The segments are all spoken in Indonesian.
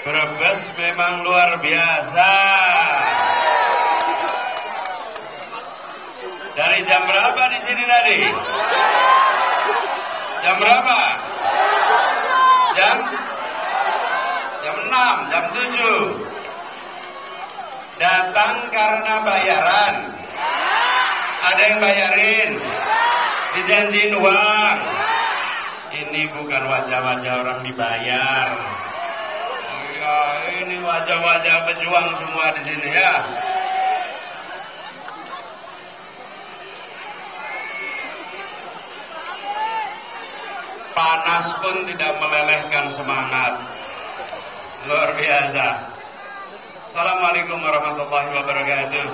Brebes memang luar biasa. Dari jam berapa di sini tadi? Jam berapa? Jam 6, jam 7. Datang karena bayaran. Ada yang bayarin. Dijanjiin uang. Ini bukan wajah-wajah orang dibayar. Ya, ini wajah-wajah pejuang semua di sini ya. Panas pun tidak melelehkan semangat. Luar biasa. Assalamualaikum warahmatullahi wabarakatuh.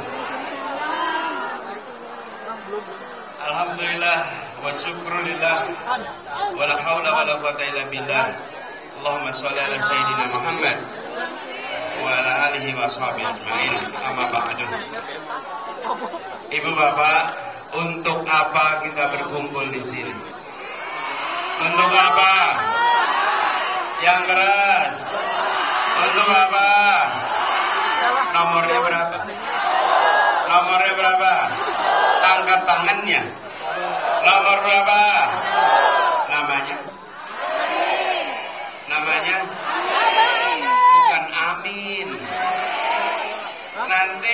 Alhamdulillah wa syukrulillah wa la haula wa la quwata illa billah. Allahumma shalli ala sayyidina Muhammad wa ala alihi wa sahbihi ajma'in. Amma ba'du. Ibu bapak, untuk apa kita berkumpul di sini? Untuk apa? Yang keras. Untuk apa? Nomornya berapa? Nomornya berapa? Angkat tangannya. Nomor berapa? Namanya? Namanya? Bukan amin. Nanti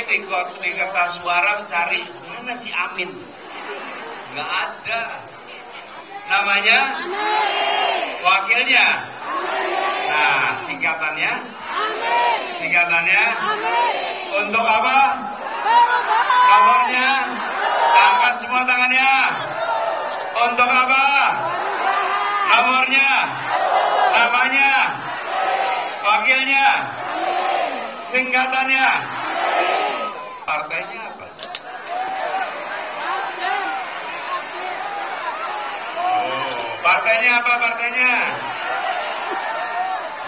di kertas suara cari mana si amin? Nggak ada. Namanya? Wakilnya? Nah, singkatannya? Singkatannya? Untuk apa? Nomornya? Angkat semua tangannya. Untuk apa? Nomornya? Namanya? Wakilnya? Singkatannya? Partainya apa? Partainya apa partainya?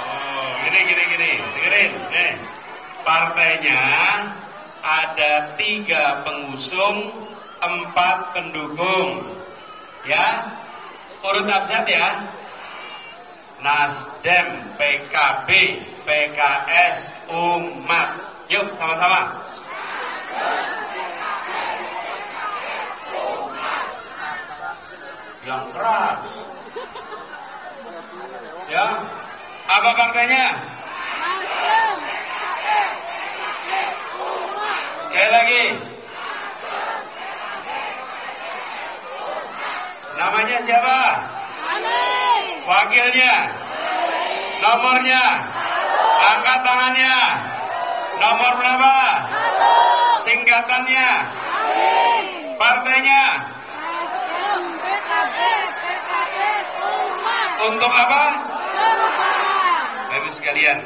Oh, gini. Dengerin, nih. Partainya ada 3 pengusung, 4 pendukung. Ya, urut abjad ya. Nasdem, PKB, PKS, Umat. Yuk sama-sama. Yang keras. Ya, apa partainya? Sekali lagi. Namanya siapa? Wakilnya? Nomornya? Angkat tangannya. Nomor berapa? Singkatannya? Partainya? Untuk apa? Bapak sekalian,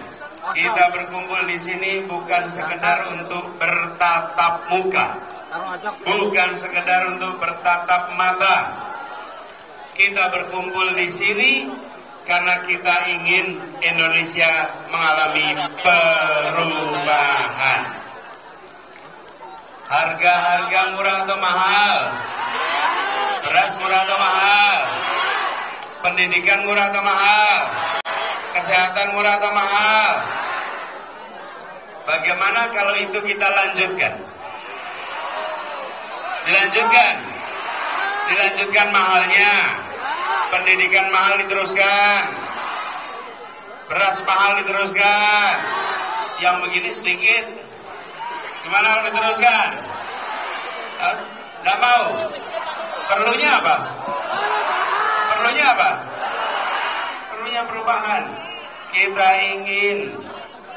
kita berkumpul di sini bukan sekedar untuk bertatap muka, bukan sekedar untuk bertatap mata. Kita berkumpul di sini karena kita ingin Indonesia mengalami perubahan. Harga-harga murah atau mahal? Beras murah atau mahal? Pendidikan murah atau mahal? Kesehatan murah atau mahal? Bagaimana kalau itu kita lanjutkan? Dilanjutkan mahalnya. Pendidikan mahal diteruskan. Beras mahal diteruskan. Yang begini sedikit. Gimana kalau diteruskan? Nggak mau. Perlunya apa? Perlunya perubahan. Kita ingin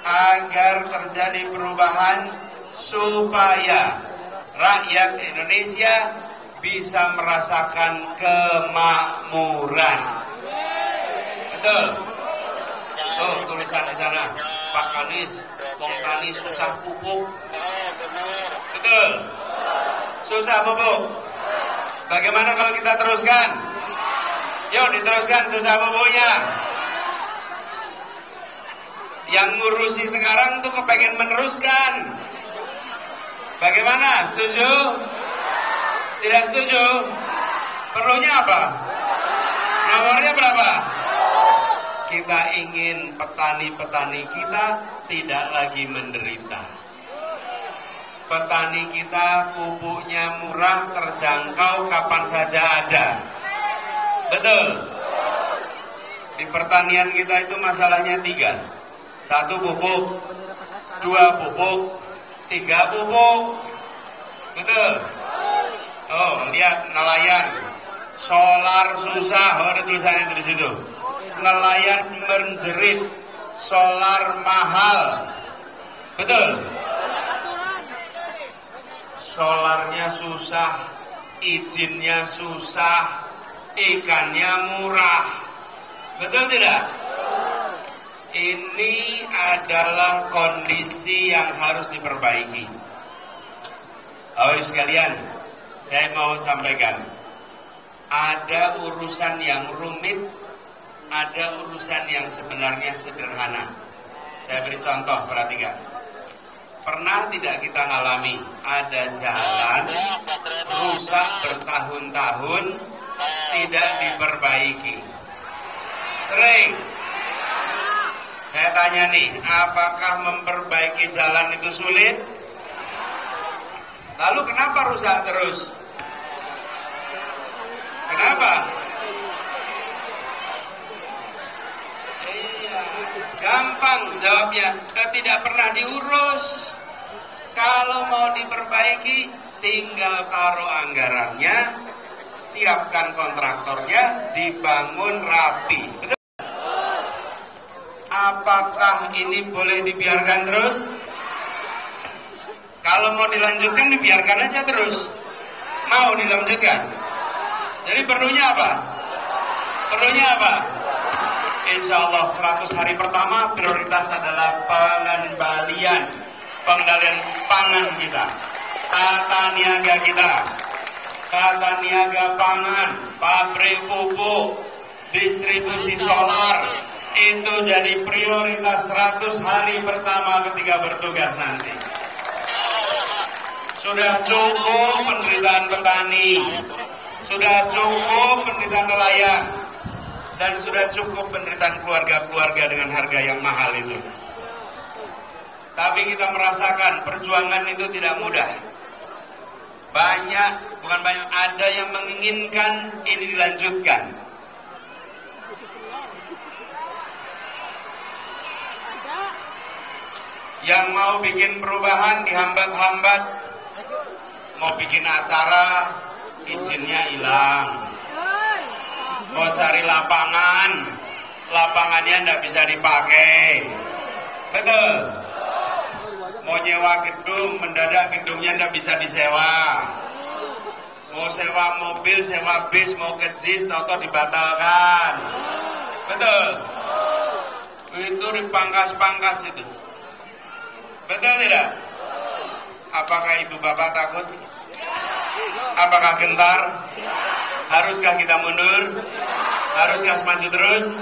agar terjadi perubahan supaya rakyat Indonesia bisa merasakan kemakmuran. Betul? Tuh tulisan di sana. Pak Anies, wong tani susah pupuk. Betul? Susah pupuk. Bagaimana kalau kita teruskan? Yuk diteruskan susah pupuknya. Yang ngurusi sekarang tuh kepengen meneruskan. Bagaimana? Setuju? Tidak setuju? Perlunya apa? Nomornya berapa? Kita ingin petani-petani kita tidak lagi menderita. Petani kita pupuknya murah, terjangkau, kapan saja ada. Betul. Di pertanian kita itu masalahnya 3. 1 pupuk, 2 pupuk, 3 pupuk. Betul. Oh, lihat nelayan. Solar susah, oh, ada tulisannya di situ. Nelayan menjerit, solar mahal. Betul. Solarnya susah, izinnya susah, ikannya murah. Betul tidak? Ini adalah kondisi yang harus diperbaiki. Oh sekalian, saya mau sampaikan, ada urusan yang rumit, ada urusan yang sebenarnya sederhana. Saya beri contoh, perhatikan. Pernah tidak kita ngalami ada jalan rusak bertahun-tahun tidak diperbaiki? Sering. Saya tanya nih, apakah memperbaiki jalan itu sulit? Lalu kenapa rusak terus? Kenapa? Gampang jawabnya, tidak pernah diurus. Kalau mau diperbaiki, tinggal taruh anggarannya, siapkan kontraktornya, dibangun rapi. Betul? Apakah ini boleh dibiarkan terus? Kalau mau dilanjutkan, dibiarkan aja terus. Mau dilanjutkan? Jadi perlunya apa? Perlunya apa? Insya Allah 100 hari pertama prioritas adalah pengendalian pangan kita, tata niaga kita, tata niaga pangan, pabrik pupuk, distribusi solar, itu jadi prioritas 100 hari pertama ketika bertugas nanti. Sudah cukup penderitaan petani, sudah cukup penderitaan nelayan, dan sudah cukup penderitaan keluarga-keluarga dengan harga yang mahal itu. Tapi kita merasakan perjuangan itu tidak mudah. Bukan banyak, ada yang menginginkan ini dilanjutkan. Yang mau bikin perubahan dihambat-hambat. Mau bikin acara, izinnya hilang. Mau cari lapangannya tidak bisa dipakai. Betul. Mau nyewa gedung, mendadak gedungnya tidak bisa disewa. Mau sewa mobil, sewa bis, mau ke JIS, tau-tau dibatalkan. Betul. Itu dipangkas-pangkas itu. Betul tidak? Apakah ibu bapak takut? Apakah gentar? Haruskah kita mundur? Haruskah maju terus?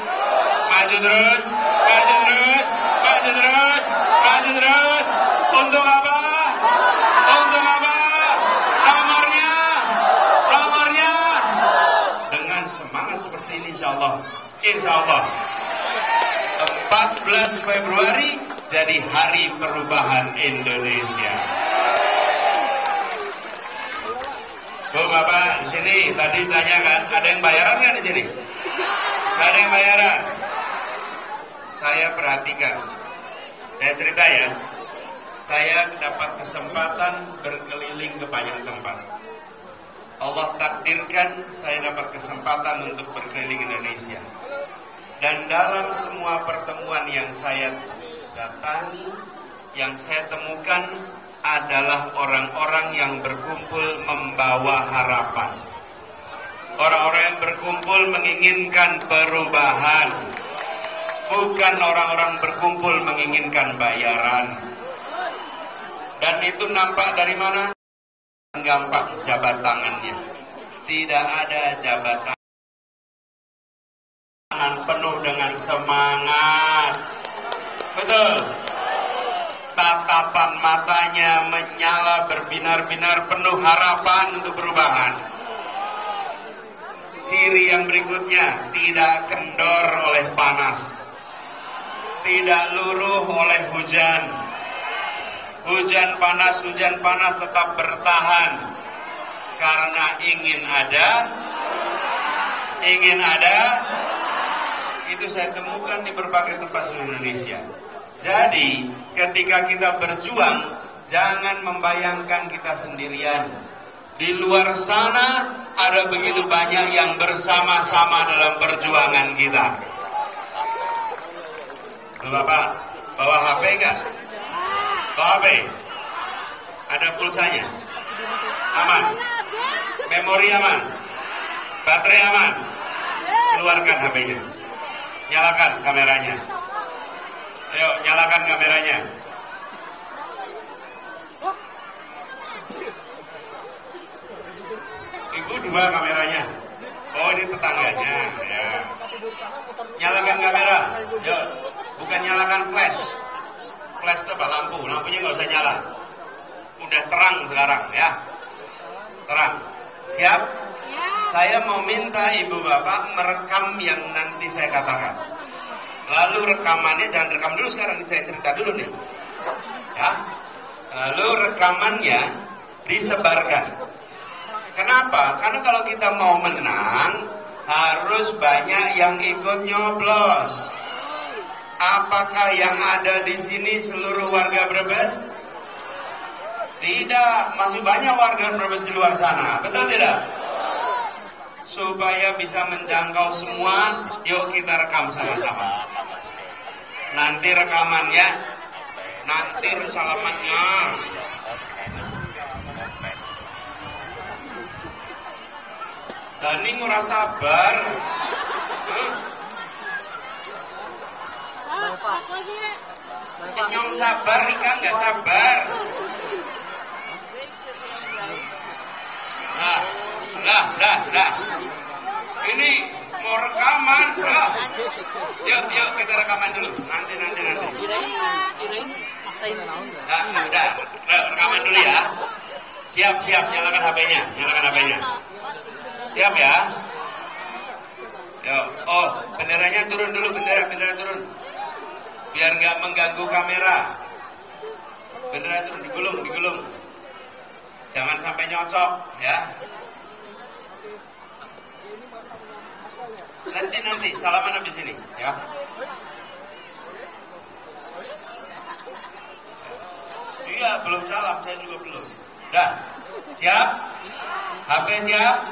Maju terus, maju terus, maju terus, maju terus. Untuk apa? Untuk apa? Nomornya. Dengan semangat seperti ini insya Allah 14 Februari jadi hari perubahan Indonesia. Bu Bapak di sini tadi tanya kan, ada yang bayaran nggak di sini? Nggak ada yang bayaran. Saya perhatikan, saya cerita ya. Saya dapat kesempatan berkeliling ke banyak tempat. Allah takdirkan saya dapat kesempatan untuk berkeliling Indonesia. Dan dalam semua pertemuan yang saya datangi, yang saya temukan adalah orang-orang yang berkumpul membawa harapan. Orang-orang yang berkumpul menginginkan perubahan. Bukan orang-orang berkumpul menginginkan bayaran. Dan itu nampak dari mana? Gampang jabat tangannya. Tidak ada jabatan penuh dengan semangat. Betul. Tatapan matanya menyala berbinar-binar penuh harapan untuk perubahan. Ciri yang berikutnya, tidak kendor oleh panas, tidak luruh oleh hujan. Hujan panas tetap bertahan karena ingin ada, itu saya temukan di berbagai tempat seluruh Indonesia. Jadi ketika kita berjuang, jangan membayangkan kita sendirian. Di luar sana ada begitu banyak yang bersama-sama dalam perjuangan kita. Bapak, bawa HP enggak? Bawa HP? Ada pulsanya? Aman? Memori aman? Baterai aman? Keluarkan HP-nya. Nyalakan kameranya. Ayo, nyalakan kameranya. Ibu dua kameranya. Oh, ini tetangganya. Ya. Nyalakan kamera. Yuk, bukan nyalakan flash. Flash itu apa? Lampu. Lampunya nggak usah nyala. Udah terang sekarang ya. Terang. Siap? Saya mau minta ibu bapak merekam yang nanti saya katakan. Lalu rekamannya jangan rekam dulu sekarang, saya cerita dulu nih. Ya. Lalu rekamannya disebarkan. Kenapa? Karena kalau kita mau menang harus banyak yang ikut nyoblos. Apakah yang ada di sini seluruh warga Brebes? Tidak, masih banyak warga Brebes di luar sana. Betul tidak? Supaya bisa menjangkau semua, yuk kita rekam sama-sama. Nanti rekamannya, nanti salamannya. Dani ngurah sabar. Kenyong sabar, Rika nggak sabar. Nah. Ini mau rekaman, bro. Yuk kita rekaman dulu. Nanti. Nah, udah, rekaman dulu ya. Siap, nyalakan HP-nya. Siap ya. Yuk, benderanya turun dulu, bendera turun. Biar nggak mengganggu kamera. Bendera turun, digulung. Jangan sampai nyocok, ya. Nanti salaman habis ini, ya. Iya, belum salam, saya juga belum. Dah, siap? HP siap?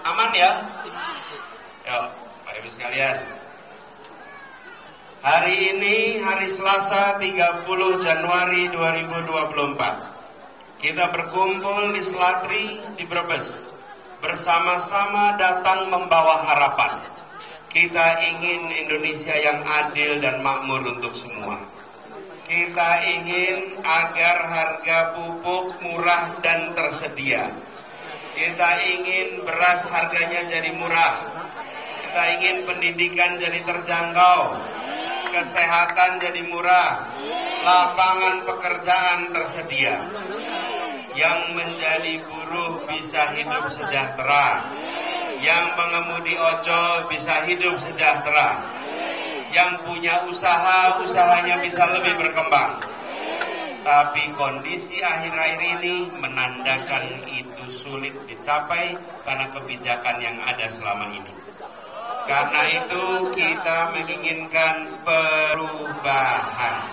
Aman ya? Yuk, Bapak Ibu sekalian. Hari ini hari Selasa 30 Januari 2024. Kita berkumpul di Selatri di Brebes. Bersama-sama datang membawa harapan. Kita ingin Indonesia yang adil dan makmur untuk semua. Kita ingin agar harga pupuk murah dan tersedia. Kita ingin beras harganya jadi murah. Kita ingin pendidikan jadi terjangkau. Kesehatan jadi murah. Lapangan pekerjaan tersedia. Yang menjadi buruh bisa hidup sejahtera. Yang mengemudi ojol bisa hidup sejahtera. Yang punya usaha, usahanya bisa lebih berkembang. Tapi kondisi akhir-akhir ini menandakan itu sulit dicapai karena kebijakan yang ada selama ini. Karena itu kita menginginkan perubahan.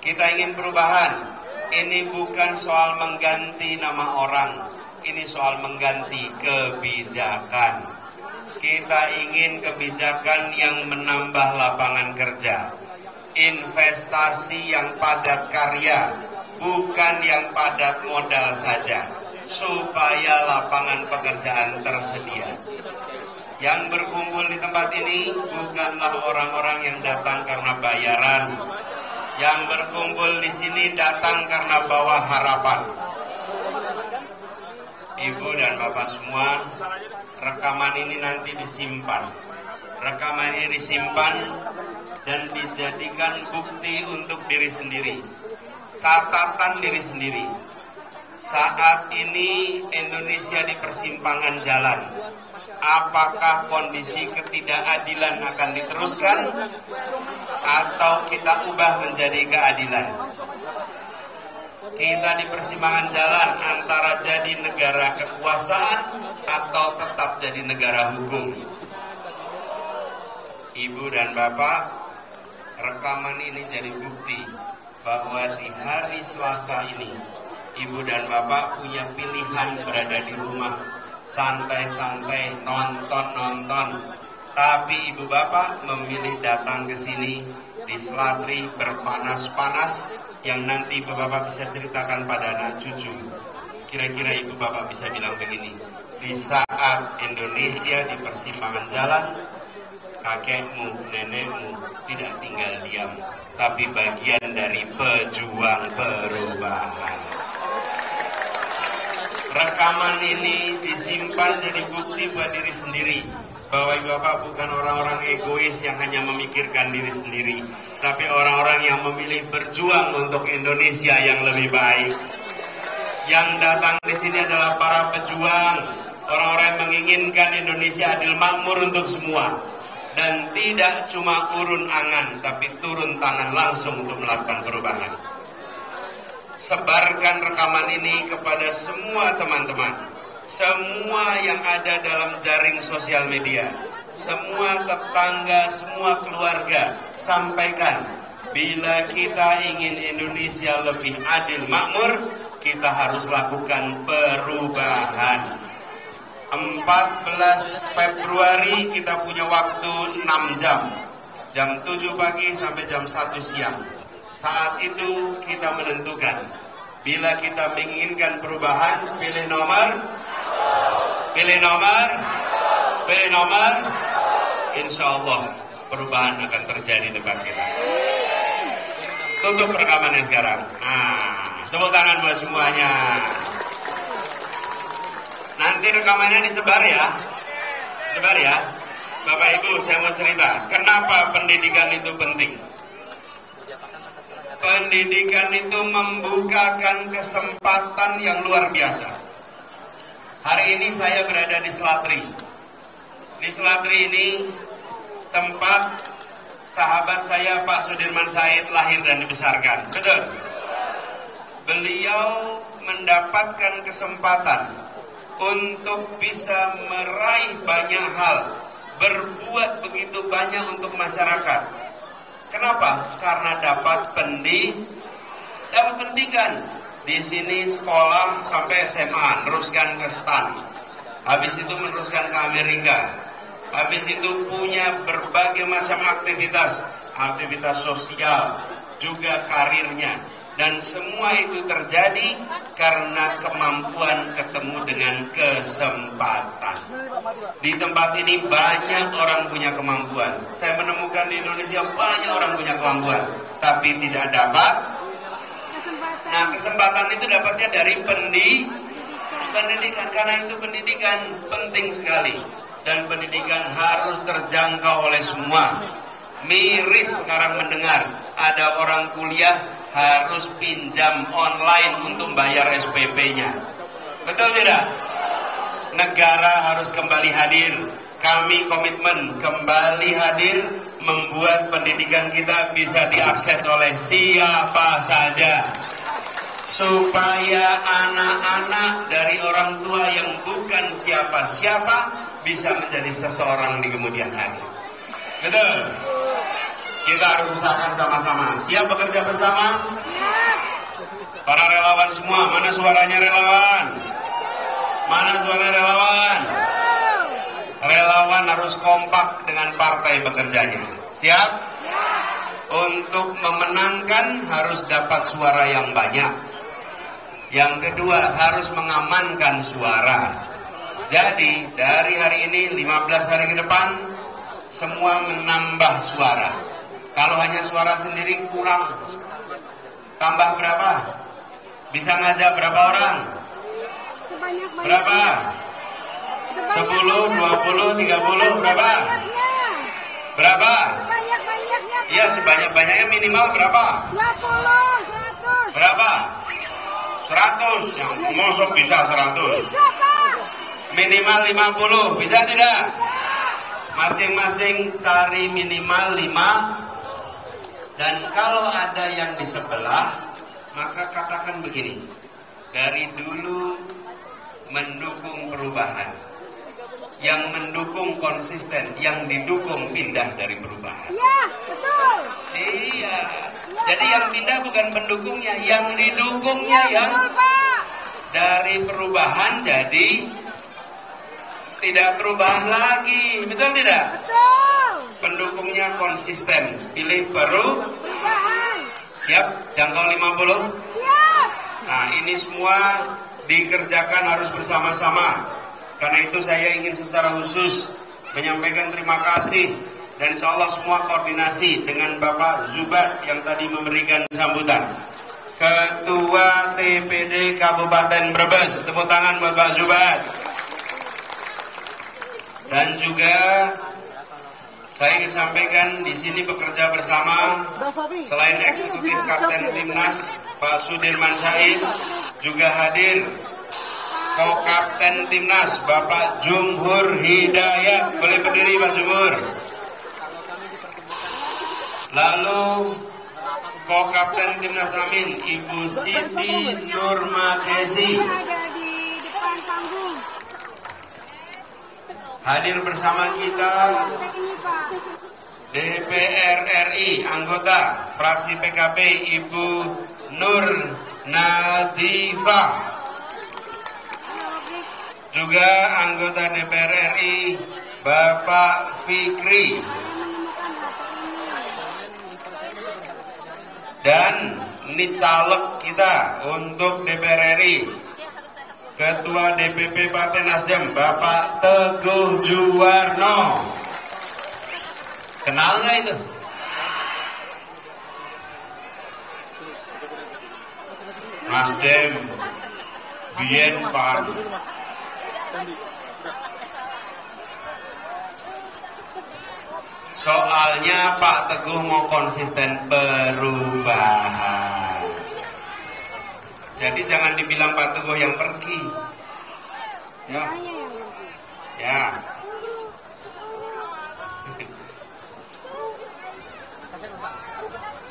Kita ingin perubahan. Ini bukan soal mengganti nama orang, ini soal mengganti kebijakan. Kita ingin kebijakan yang menambah lapangan kerja, investasi yang padat karya, bukan yang padat modal saja, supaya lapangan pekerjaan tersedia. Yang berkumpul di tempat ini bukanlah orang-orang yang datang karena bayaran. Yang berkumpul di sini datang karena bawa harapan. Ibu dan Bapak semua, rekaman ini nanti disimpan. Rekaman ini disimpan dan dijadikan bukti untuk diri sendiri. Catatan diri sendiri. Saat ini Indonesia di persimpangan jalan. Apakah kondisi ketidakadilan akan diteruskan atau kita ubah menjadi keadilan? Kita di persimpangan jalan antara jadi negara kekuasaan atau tetap jadi negara hukum. Ibu dan Bapak, rekaman ini jadi bukti bahwa di hari Selasa ini Ibu dan Bapak punya pilihan berada di rumah, santai-santai, nonton-nonton. Tapi Ibu Bapak memilih datang ke sini di Selatri berpanas-panas yang nanti Ibu Bapak bisa ceritakan pada anak cucu. Kira-kira Ibu Bapak bisa bilang begini, di saat Indonesia di persimpangan jalan, kakekmu, nenekmu tidak tinggal diam, tapi bagian dari pejuang perubahan. Rekaman ini disimpan jadi bukti buat diri sendiri bahwa Ibu Bapak bukan orang-orang egois yang hanya memikirkan diri sendiri, tapi orang-orang yang memilih berjuang untuk Indonesia yang lebih baik. Yang datang di sini adalah para pejuang, orang-orang yang menginginkan Indonesia adil makmur untuk semua, dan tidak cuma urun angan, tapi turun tangan langsung untuk melakukan perubahan. Sebarkan rekaman ini kepada semua teman-teman, semua yang ada dalam jaring sosial media, semua tetangga, semua keluarga. Sampaikan, bila kita ingin Indonesia lebih adil makmur, kita harus lakukan perubahan. 14 Februari kita punya waktu 6 jam, jam 7 pagi sampai jam 1 siang. Saat itu kita menentukan, bila kita menginginkan perubahan, pilih nomor, insya Allah perubahan akan terjadi di depan kita. Tutup rekamannya sekarang. Tepuk tangan buat semuanya. Nanti rekamannya disebar ya, Bapak Ibu, saya mau cerita, kenapa pendidikan itu penting. Pendidikan itu membukakan kesempatan yang luar biasa. Hari ini saya berada di Selatri. Di Selatri ini tempat sahabat saya Pak Sudirman Said lahir dan dibesarkan. Betul? Beliau mendapatkan kesempatan untuk bisa meraih banyak hal, berbuat begitu banyak untuk masyarakat. Kenapa? Karena dapat pendidikan. Di sini sekolah sampai SMA, teruskan ke STAN. Habis itu meneruskan ke Amerika. Habis itu punya berbagai macam aktivitas sosial, juga karirnya. Dan semua itu terjadi karena kemampuan ketemu dengan kesempatan. Di tempat ini banyak orang punya kemampuan. Saya menemukan di Indonesia banyak orang punya kemampuan, tapi tidak dapat kesempatan. Nah, kesempatan itu dapatnya dari pendidikan. Karena itu pendidikan penting sekali. Dan pendidikan harus terjangkau oleh semua. Miris sekarang mendengar ada orang kuliah harus pinjam online untuk bayar SPP-nya. Betul tidak? Negara harus kembali hadir. Kami komitmen kembali hadir, membuat pendidikan kita bisa diakses oleh siapa saja, supaya anak-anak dari orang tua yang bukan siapa-siapa bisa menjadi seseorang di kemudian hari. Betul? Kita harus usahakan sama-sama. Siap bekerja bersama? Para relawan semua, mana suaranya relawan? Mana suara relawan? Relawan harus kompak dengan partai bekerjanya. Siap? Untuk memenangkan harus dapat suara yang banyak. Yang kedua, harus mengamankan suara. Jadi, dari hari ini 15 hari ke depan, semua menambah suara. Kalau hanya suara sendiri kurang. Tambah berapa? Bisa ngajak berapa orang? Berapa? 10, 20, 30, berapa? Berapa? Iya, sebanyak-banyaknya minimal berapa? 20, 100. Berapa? 100, yang mosok bisa 100. Bisa, Pak. Minimal 50, bisa tidak? Masing-masing cari minimal 5. Dan kalau ada yang di sebelah, maka katakan begini, dari dulu mendukung perubahan, yang mendukung konsisten, yang didukung pindah dari perubahan. Iya, betul. Iya, jadi yang pindah bukan pendukungnya, yang didukungnya Iya, yang betul, Pak. dari perubahan jadi tidak perubahan lagi, betul tidak? Betul. Pendukungnya konsisten, pilih perubahan. Siap, jangkau 50? Siap. Nah, ini semua dikerjakan harus bersama-sama. Karena itu saya ingin secara khusus menyampaikan terima kasih dan insya Allah semua koordinasi dengan Bapak Zubat yang tadi memberikan sambutan. Ketua TPD Kabupaten Brebes, tepuk tangan buat Pak Zubat. Dan juga saya ingin sampaikan di sini bekerja bersama selain eksekutif Kapten Timnas Pak Sudirman Said, juga hadir Ko-Kapten Timnas Bapak Jumhur Hidayat. Boleh berdiri Pak Jumhur. Lalu Ko-Kapten Timnas Amin Ibu Siti Nurmakesi. Ada di depan panggung. Hadir bersama kita Ini, Pak. DPR RI anggota fraksi PKB Ibu Nur Nadifah, juga anggota DPR RI Bapak Fikri, dan ini caleg kita untuk DPR RI Ketua DPP Partai Nasdem Bapak Teguh Juwarno. Kenal nggak itu? Nasdem Bien Pan. Soalnya Pak Teguh mau konsisten perubahan. Jadi jangan dibilang Pak Teguh yang pergi. Ya. Ya.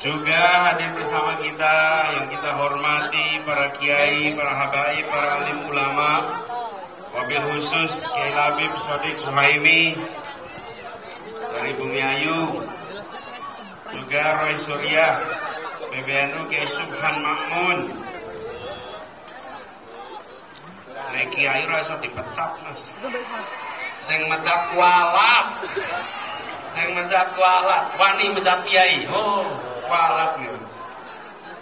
Juga hadir bersama kita yang kita hormati para kiai, para habaib, para alim ulama, wabil khusus Kiai Labib Sodik Suhaimi dari Bumi Ayu, juga Roy Surya PBNU Kiai Subhan Makmun. Nek kiai ora iso dipecat, Mas. Sing mecat kualat. Sing mecat kualat, wani mecat kiai. Oh, kualat nih.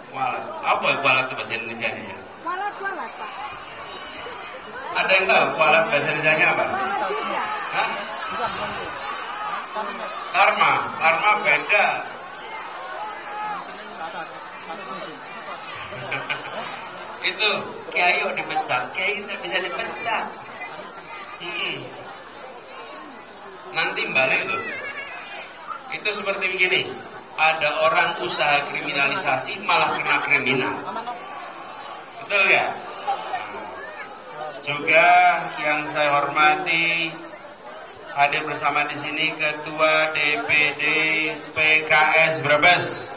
Kualat. Apa kualat itu bahasa Indonesianya ya? Kualat, Pak. Ada yang tahu kualat bahasa Indonesianya apa? Hah? Karma, karma beda. Itu kiai kok dipecat, kiai tidak bisa dipecat. Nanti balik itu. Itu seperti begini, ada orang usaha kriminalisasi malah kena kriminal. Betul ya? Juga yang saya hormati hadir bersama di sini Ketua DPD PKS Brebes,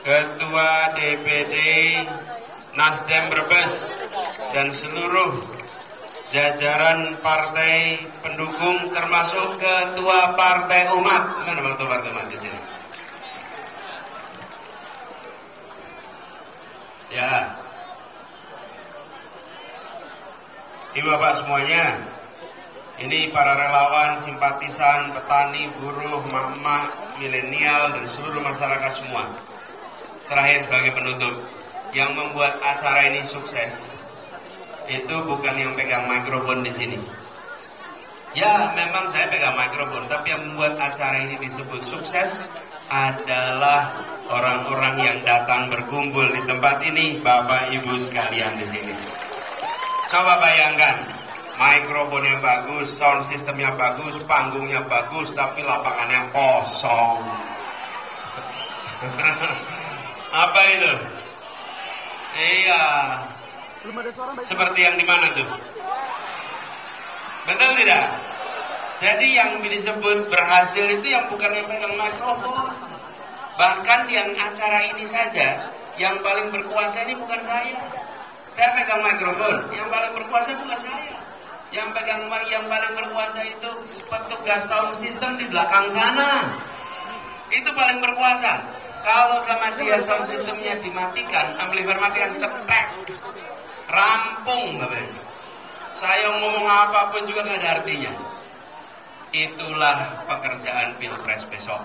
Ketua DPD Nasdem Brebes, dan seluruh jajaran partai pendukung termasuk Ketua Partai Umat. Mana Ketua Partai Umat di sini? Ya. Ibu Bapak semuanya, ini para relawan, simpatisan, petani, buruh, emak-emak, milenial, dan seluruh masyarakat semua. Terakhir sebagai penutup, yang membuat acara ini sukses itu bukan yang pegang mikrofon di sini. Ya, memang saya pegang mikrofon, tapi yang membuat acara ini disebut sukses adalah orang-orang yang datang berkumpul di tempat ini, Bapak Ibu sekalian di sini. Coba bayangkan, mikrofonnya bagus, sound sistemnya bagus, panggungnya bagus, tapi lapangannya kosong. Apa itu? Iya, Seperti yang di mana tuh? Betul tidak? Jadi yang disebut berhasil itu yang bukan yang pegang mikrofon. Bahkan yang acara ini saja, yang paling berkuasa ini bukan saya. Saya pegang mikrofon, yang paling berkuasa bukan saya. Yang paling berkuasa itu petugas sound system di belakang sana. Itu paling berkuasa. Kalau sama dia sound systemnya dimatikan, amplifier matikan, cetek, rampung, saya ngomong apapun juga nggak ada artinya. Itulah pekerjaan Pilpres besok.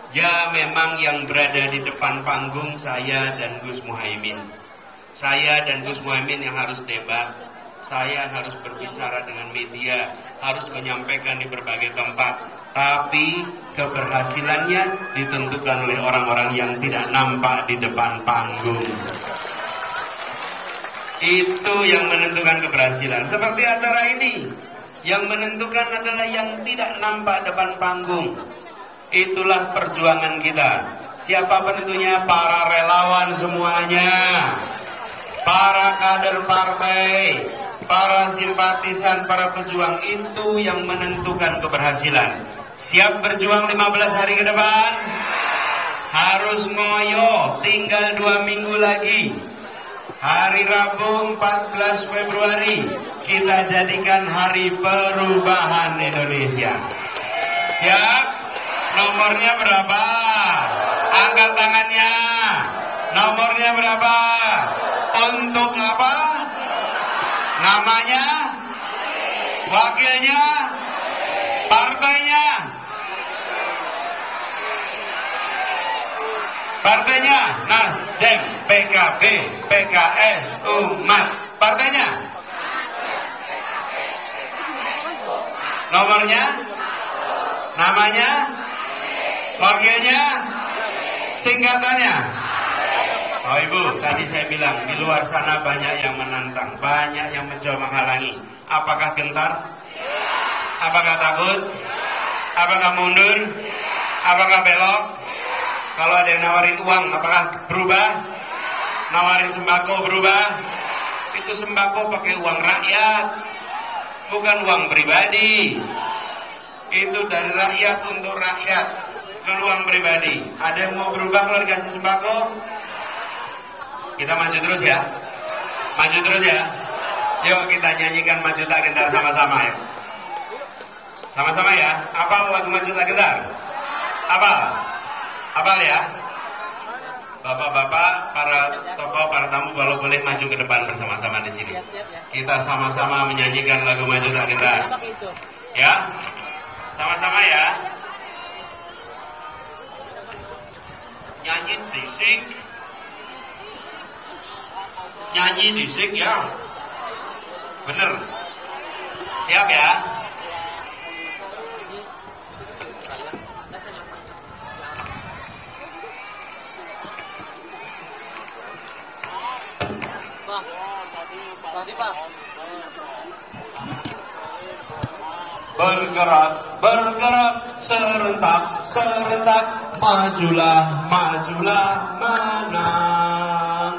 Ya memang yang berada di depan panggung saya dan Gus Muhaimin. Saya dan Gus Muhaimin yang harus debat. Saya harus berbicara dengan media, harus menyampaikan di berbagai tempat. Tapi keberhasilannya ditentukan oleh orang-orang yang tidak nampak di depan panggung. Itu yang menentukan keberhasilan. Seperti acara ini, yang menentukan adalah yang tidak nampak depan panggung. Itulah perjuangan kita. Siapa penentunya? Para relawan semuanya, para kader partai, para simpatisan, para pejuang. Itu yang menentukan keberhasilan. Siap berjuang 15 hari ke depan? Harus ngoyo, tinggal 2 minggu lagi. Hari Rabu 14 Februari kita jadikan hari perubahan Indonesia. Siap? Nomornya berapa? Angkat tangannya. Nomornya berapa? Untuk apa? Namanya? Wakilnya? Partainya? Partainya Nasdem, PKB, PKS, Umat. Partainya? Nomornya? Namanya? Wakilnya? Singkatannya? Oh Ibu, tadi saya bilang di luar sana banyak yang menantang, banyak yang mencoba menghalangi. Apakah gentar? Apakah takut? Apakah mundur? Apakah belok? Kalau ada yang nawarin uang, apakah berubah? Nawarin sembako berubah? Itu sembako pakai uang rakyat, bukan uang pribadi. Itu dari rakyat untuk rakyat, bukan uang pribadi. Ada yang mau berubah kalau dikasih sembako? Kita maju terus ya. Maju terus ya. Yuk kita nyanyikan Maju Tak Gentar sama-sama ya. Sama-sama ya. Apal lagu Maju Tak Gentar? Apal? Apal ya. Bapak-bapak, para tokoh, para tamu, kalau boleh maju ke depan bersama-sama di sini. Kita sama-sama menyanyikan lagu Maju Tak Gentar. Ya. Sama-sama ya. Nyanyi disik. Nyanyi disik ya. Bener. Siap ya. Bergerak, bergerak, serentak, serentak, majulah, majulah, menang.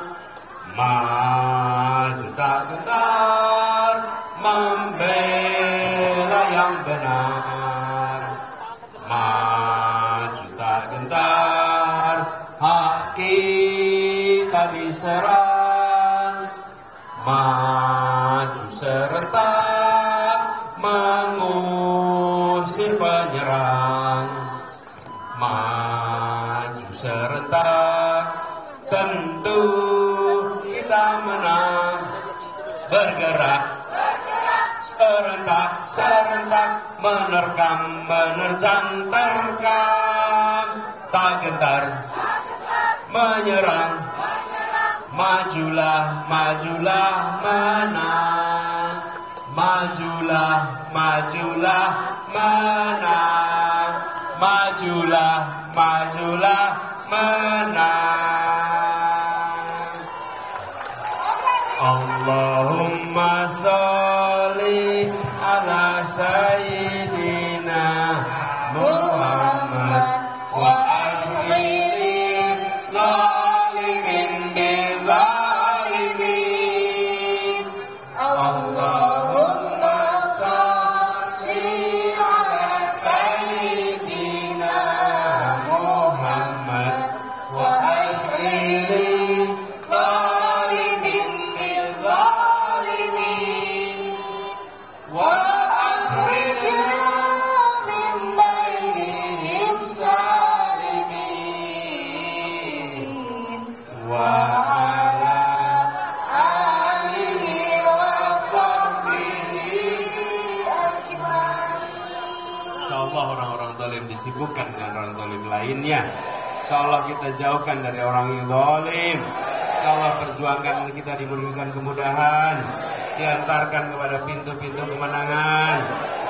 Maju tak gentar, membela yang benar. Maju tak gentar, hak kita diserang. Maju serentak, mengusir penyerang. Maju serentak, tentu kita menang. Bergerak, serentak, serentak, menerkam, menerjang, terkam. Tak gentar, menyerang. Majulah, majulah, menang. Majulah, majulah, menang. Majulah, majulah, menang. Allahumma sholli ala sayyidina Muhammad wa ashlili zalimin bil zalimin. disibukkan dengan orang zalim lainnya. Insyaallah kita jauhkan dari orang yang zalim. Insyaallah perjuangan kita diberikan kemudahan, diantarkan kepada pintu-pintu kemenangan,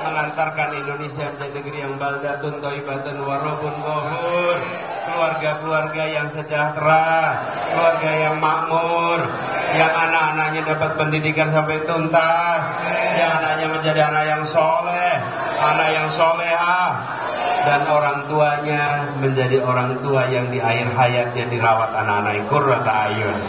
mengantarkan Indonesia menjadi negeri yang baldatun thayyibatun wa rabbun ghafur, keluarga-keluarga yang sejahtera, keluarga yang makmur, yang anak-anaknya dapat pendidikan sampai tuntas, yang anaknya menjadi anak yang soleh, anak yang solehah, dan orang tuanya menjadi orang tua yang di akhir hayatnya dirawat anak-anak qurrata ayun.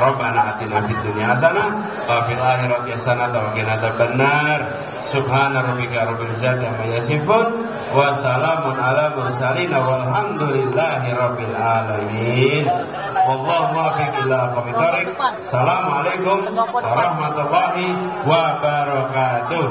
Rabbana atina fid dunya hasanah wa fil akhirati hasanah wa qina adzabannar. Subhana rabbika rabbil izzati amma yasifun wa salamun ala mursalin walhamdulillahi rabbil alamin. Wallahu muwaffiq ila aqwamit thoriq. Assalamualaikum warahmatullahi wabarakatuh.